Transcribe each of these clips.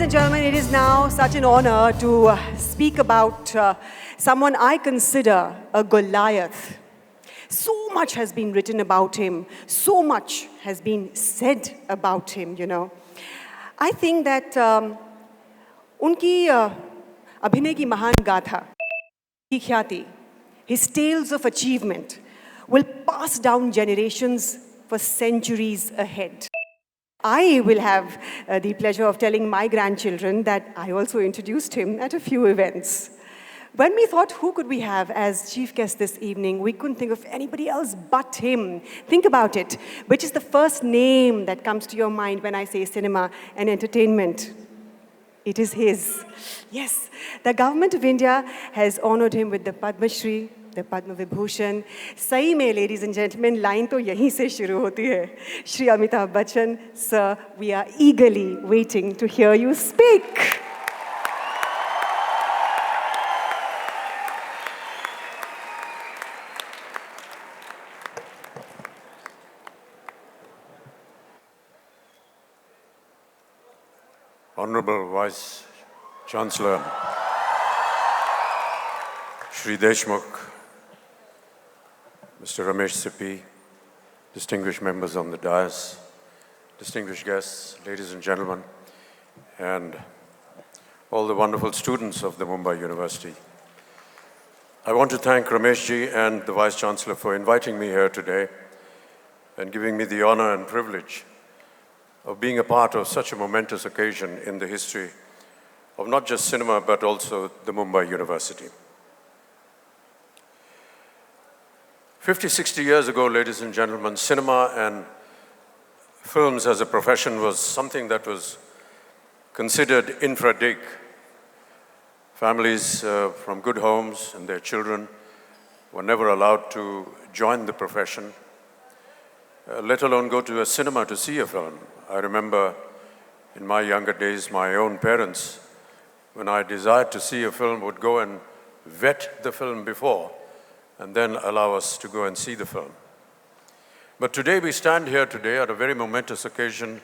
and gentlemen, it is now such an honor to speak about someone I consider a Goliath. So much has been written about him. So much has been said about him, you know. I think that उनकी अभिनय की महान गाथा, की ख्याति, his tales of achievement will pass down generations for centuries ahead. I will have the pleasure of telling my grandchildren that I also introduced him at a few events. When we thought, who could we have as chief guest this evening, we couldn't think of anybody else but him. Think about it. Which is the first name that comes to your mind when I say cinema and entertainment? It is his. Yes, the government of India has honored him with the Padma Shri, the Padma Vibhushan. सही में, ladies and gentlemen, line तो यहीं से शुरू होती है. Shri Amitabh Bachchan, sir, we are eagerly waiting to hear you speak. Honorable Vice Chancellor Shri Deshmukh, Mr. Ramesh Sippy, distinguished members on the dais, distinguished guests, ladies and gentlemen, and all the wonderful students of the Mumbai University. I want to thank Ramesh ji and the Vice Chancellor for inviting me here today and giving me the honor and privilege of being a part of such a momentous occasion in the history of not just cinema, but also the Mumbai University. 50, 60 years ago, ladies and gentlemen, cinema and films as a profession was something that was considered infra dig. Families from good homes and their children were never allowed to join the profession, let alone go to a cinema to see a film. I remember in my younger days, my own parents, when I desired to see a film, would go and vet the film before and then allow us to go and see the film. But today we stand here today at a very momentous occasion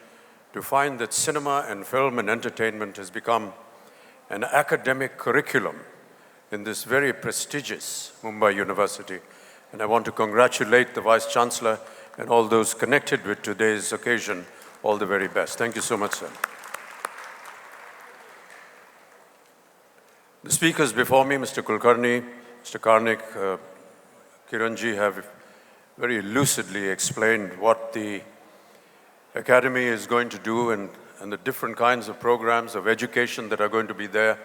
to find that cinema and film and entertainment has become an academic curriculum in this very prestigious Mumbai University. And I want to congratulate the Vice Chancellor and all those connected with today's occasion. All the very best. Thank you so much, sir. The speakers before me, Mr. Kulkarni, Mr. Karnik, Kiranji, have very lucidly explained what the Academy is going to do and the different kinds of programs of education that are going to be there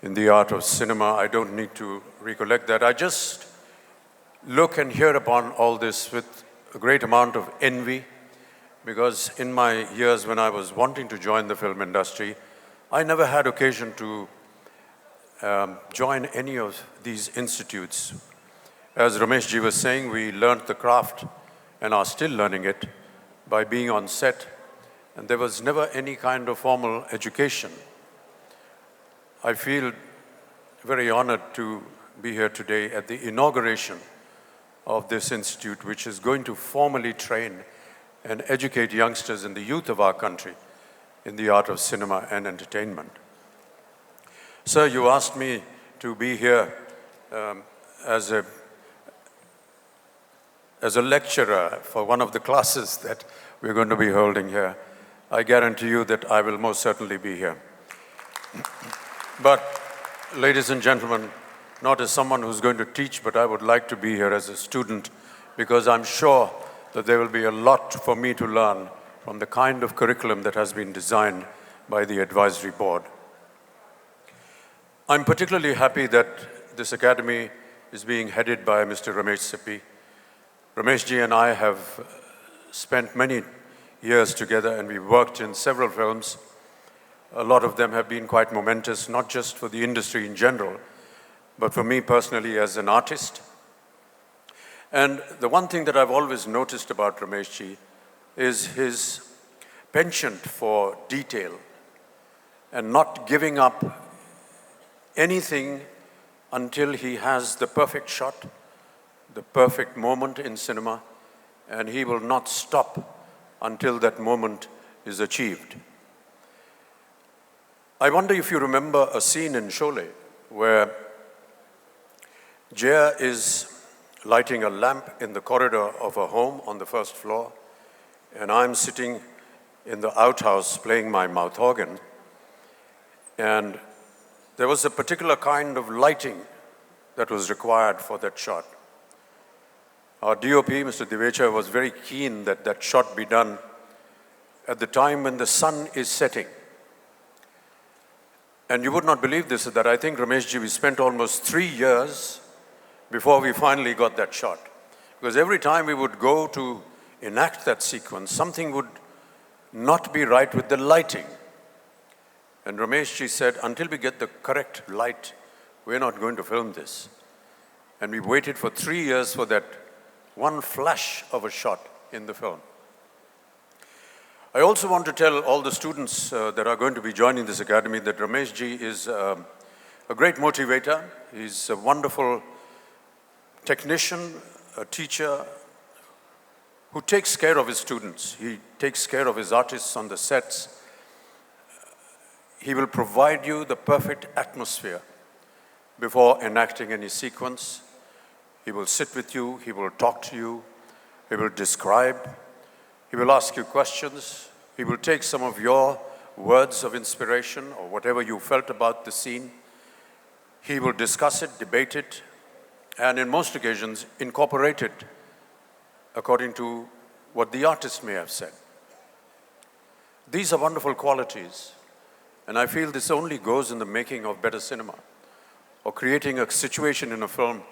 in the art of cinema. I don't need to recollect that. I just look and hear upon all this with a great amount of envy, because in my years when I was wanting to join the film industry, I never had occasion to join any of these institutes. As Ramesh ji was saying, we learned the craft and are still learning it by being on set, and there was never any kind of formal education. I feel very honored to be here today at the inauguration of this institute, which is going to formally train and educate youngsters and the youth of our country in the art of cinema and entertainment. Sir, you asked me to be here as a lecturer for one of the classes that we're going to be holding here. I guarantee you that I will most certainly be here. But, ladies and gentlemen, not as someone who's going to teach, but I would like to be here as a student, because I'm sure that there will be a lot for me to learn from the kind of curriculum that has been designed by the advisory board. I'm particularly happy that this academy is being headed by Mr. Ramesh Sippy. Ramesh ji and I have spent many years together, and we've worked in several films. A lot of them have been quite momentous, not just for the industry in general, but for me personally as an artist. And the one thing that I've always noticed about Ramesh ji is his penchant for detail and not giving up anything until he has the perfect shot, the perfect moment in cinema, and he will not stop until that moment is achieved. I wonder if you remember a scene in Sholay where Jaya is lighting a lamp in the corridor of her home on the first floor, and I'm sitting in the outhouse playing my mouth organ. And there was a particular kind of lighting that was required for that shot. Our DOP, Mr. Divecha, was very keen that that shot be done at the time when the sun is setting. And you would not believe this, that I think, Rameshji, we spent almost 3 years before we finally got that shot. Because every time we would go to enact that sequence, something would not be right with the lighting. And Rameshji said, until we get the correct light, we're not going to film this. And we waited for 3 years for that one flash of a shot in the film. I also want to tell all the students that are going to be joining this academy that Rameshji is a great motivator. He's a wonderful technician, a teacher who takes care of his students. He takes care of his artists on the sets. He will provide you the perfect atmosphere before enacting any sequence. He will sit with you, he will talk to you, he will describe, he will ask you questions, he will take some of your words of inspiration or whatever you felt about the scene. He will discuss it, debate it, and in most occasions incorporate it according to what the artist may have said. These are wonderful qualities, and I feel this only goes in the making of better cinema, or creating a situation in a film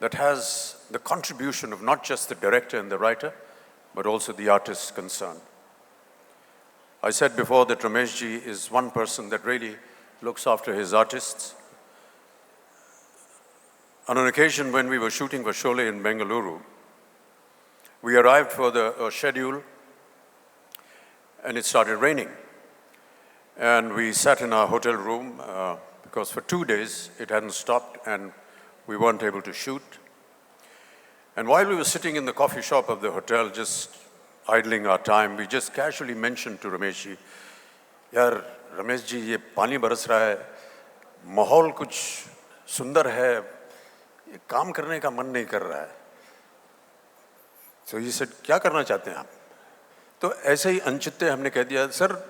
that has the contribution of not just the director and the writer, but also the artist concerned. I said before that Rameshji is one person that really looks after his artists. On an occasion when we were shooting for Sholay in Bengaluru, we arrived for the schedule and it started raining. And we sat in our hotel room because for 2 days it hadn't stopped and we weren't able to shoot. And while we were sitting in the coffee shop of the hotel, just idling our time, we just casually mentioned to Rameshji, "Yaar, Rameshji, ye pani baras raha hai, mahol kuch sundar hai, ye kaam karne ka man nahi kar raha hai." So he said, "Kya karna chahte hain aap?" तो ऐसे ही अनचित्ते हमने कह दिया, "sir,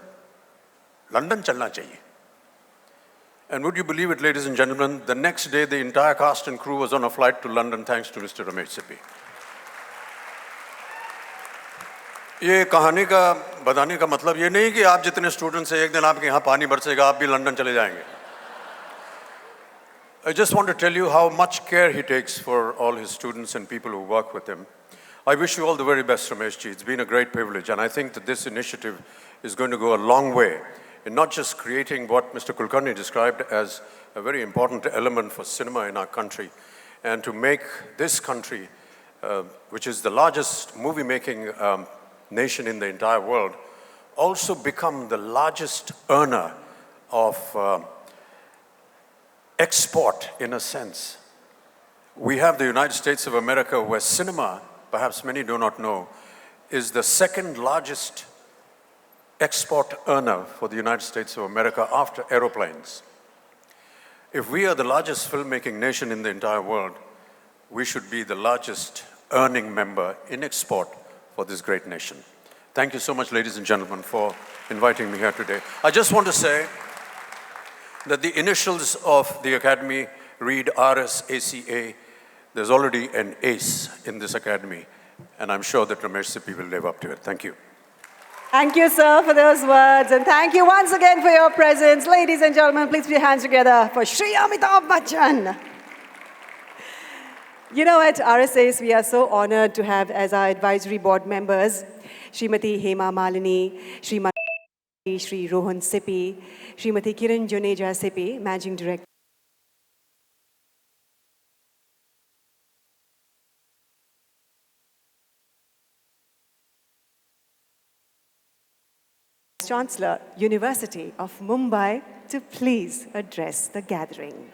London चलना चाहिए." And would you believe it, ladies and gentlemen, the next day the entire cast and crew was on a flight to London thanks to Mr. Ramesh Sippy. ये कहानी का बताने का मतलब ये नहीं कि आप जितने स्टूडेंट्स हैं एक दिन आपके यहाँ पानी बरसेगा आप भी लंदन चले जाएंगे. I just want to tell you how much care he takes for all his students and people who work with him. I wish you all the very best, Rameshji. It's been a great privilege, and I think that this initiative is going to go a long way in not just creating what Mr. Kulkarni described as a very important element for cinema in our country, and to make this country, which is the largest movie-making nation in the entire world, also become the largest earner of export, in a sense. We have the United States of America, where cinema, perhaps many do not know, is the second largest export earner for the United States of America after aeroplanes. If we are the largest filmmaking nation in the entire world, we should be the largest earning member in export for this great nation. Thank you so much, ladies and gentlemen, for inviting me here today. I just want to say that the initials of the Academy read RSACA. There's already an ace in this Academy, and I'm sure that Ramesh Sippy will live up to it. Thank you. Thank you, sir, for those words. And thank you once again for your presence. Ladies and gentlemen, please put your hands together for Shri Amitabh Bachchan. You know, at RSAs, we are so honored to have as our advisory board members, Srimati Hema Malini, Shri Rohan Sippy, Srimati Kiran Juneja Sippy, Managing Director. Chancellor, University of Mumbai, to please address the gathering.